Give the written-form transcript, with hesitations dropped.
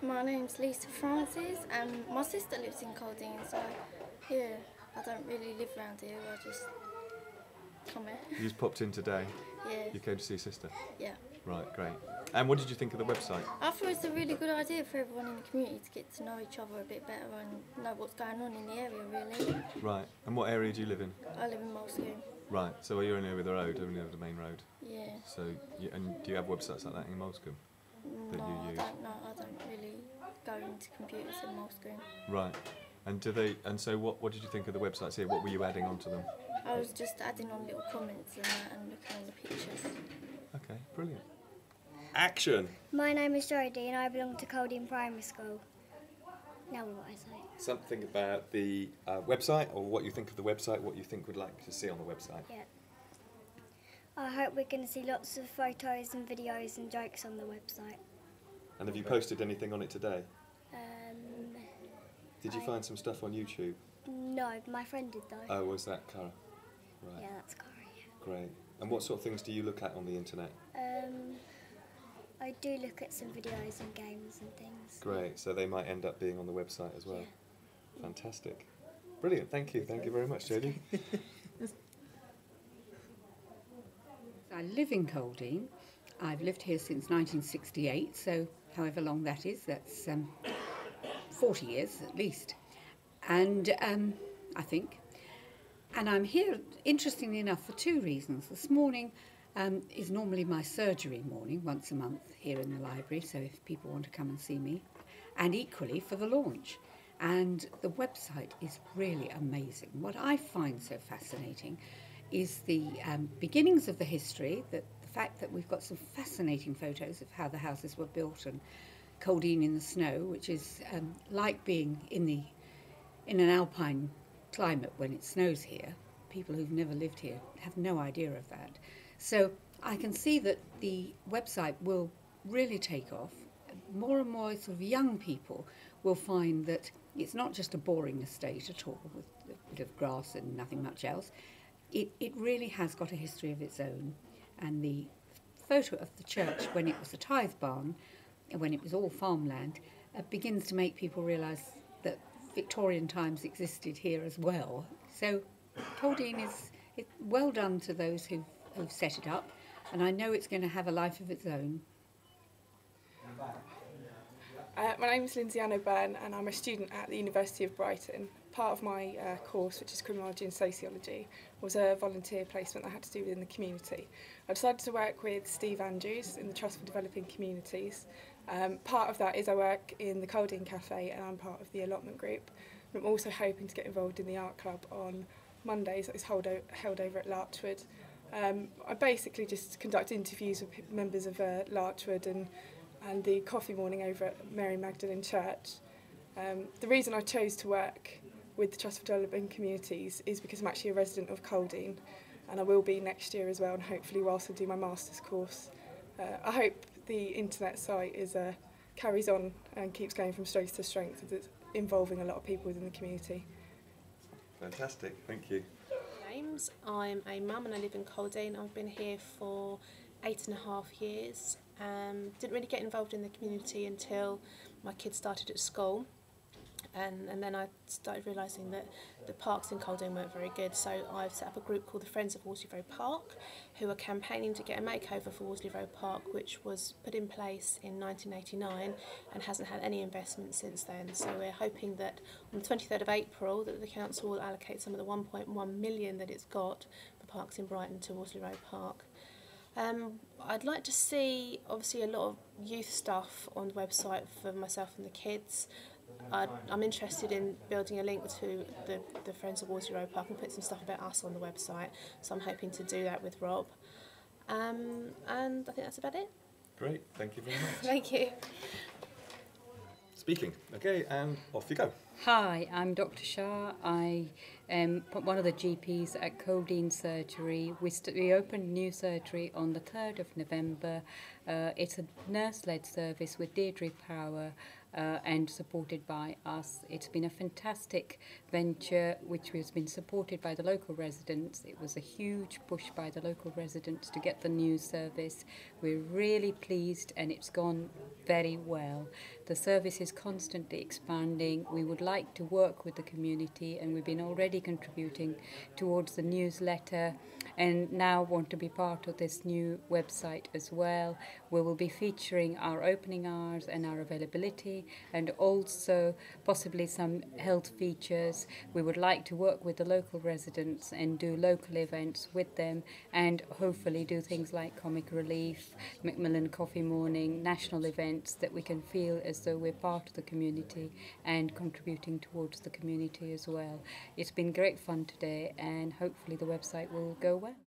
My name's Lisa Francis and my sister lives in Coldean, so yeah, I don't really live around here, I just come here. You just popped in today? Yeah. You came to see your sister? Yeah. Right, great. And what did you think of the website? I thought it's a really good idea for everyone in the community to get to know each other a bit better and know what's going on in the area, really. Right, and what area do you live in? I live in Molescombe. Right, so you're only over the road, only over the main road? Yeah. So, and do you have websites like that in Molescombe that No, you use? I don't really go into computers in Molescombe. Right, and so what did you think of the websites here? What were you adding onto them? I was just adding on little comments and that and looking on the pictures. Okay, brilliant. Action! My name is Jodie and I belong to Coldean Primary School. Now what I say? Something about the website, or what you think of the website, what you think would like to see on the website. Yeah. I hope we're going to see lots of photos and videos and jokes on the website. And have you posted anything on it today? Did you find some stuff on YouTube? No, my friend did though. Oh, was that Cara? Right. Yeah, that's Cara, yeah. Great. And what sort of things do you look at on the internet? I do look at some videos and games and things. Great, so they might end up being on the website as well. Yeah. Fantastic. Brilliant, thank you very much, Jodie. I live in Coldean. I've lived here since 1968, so however long that is, that's 40 years at least. And I think. And I'm here, interestingly enough, for two reasons. This morning is normally my surgery morning, once a month here in the library, so if people want to come and see me. And equally for the launch. And the website is really amazing. What I find so fascinating is the beginnings of the history, the fact that we've got some fascinating photos of how the houses were built and Coldean in the snow, which is like being in an alpine climate when it snows here. People who've never lived here have no idea of that. So I can see that the website will really take off. More and more sort of young people will find that it's not just a boring estate at all with a bit of grass and nothing much else. It really has got a history of its own. And the photo of the church when it was a tithe barn, when it was all farmland, begins to make people realise that Victorian times existed here as well. So Coldean is well done to those who've set it up, and I know it's going to have a life of its own. My name is Lindsay Anna Byrne and I'm a student at the University of Brighton. Part of my course, which is Criminology and Sociology, was a volunteer placement I had to do within the community. I decided to work with Steve Andrews in the Trust for Developing Communities. Part of that is I work in the Coldean Cafe and I'm part of the allotment group. I'm also hoping to get involved in the art club on Mondays that is held over at Larchwood. I basically just conduct interviews with members of Larchwood and the coffee morning over at Mary Magdalene Church. The reason I chose to work with the Trust for Developing Communities is because I'm actually a resident of Coldean, and I will be next year as well, and hopefully whilst I do my master's course. I hope the internet site carries on and keeps going from strength to strength, as it's involving a lot of people within the community. Fantastic, thank you. James, I'm a mum and I live in Coldean. I've been here for 8.5 years. Didn't really get involved in the community until my kids started at school, and then I started realising that the parks in Coldean weren't very good, so I've set up a group called the Friends of Worsley Road Park, who are campaigning to get a makeover for Worsley Road Park, which was put in place in 1989 and hasn't had any investment since then. So we're hoping that on the 23rd of April that the council will allocate some of the 1.1 million that it's got for parks in Brighton to Worsley Road Park. I'd like to see, obviously, a lot of youth stuff on the website for myself and the kids. I'm interested in building a link to the Friends of Worsley Road Park and put some stuff about us on the website, so I'm hoping to do that with Rob. And I think that's about it. Great, thank you very much. Thank you. Speaking, okay, and off you go. Hi, I'm Dr. Shah. I am one of the GPs at Coldean Surgery. We opened new surgery on the 3rd of November. It's a nurse-led service with Deirdre Power and supported by us. It's been a fantastic venture which has been supported by the local residents. It was a huge push by the local residents to get the new service. We're really pleased and it's gone very well. The service is constantly expanding. We would like to work with the community and we've been already contributing towards the newsletter and now want to be part of this new website as well. We will be featuring our opening hours and our availability and also possibly some health features. We would like to work with the local residents and do local events with them and hopefully do things like Comic Relief, Macmillan Coffee Morning, national events that we can feel as though we're part of the community and contributing towards the community as well. It's been great fun today and hopefully the website will go well.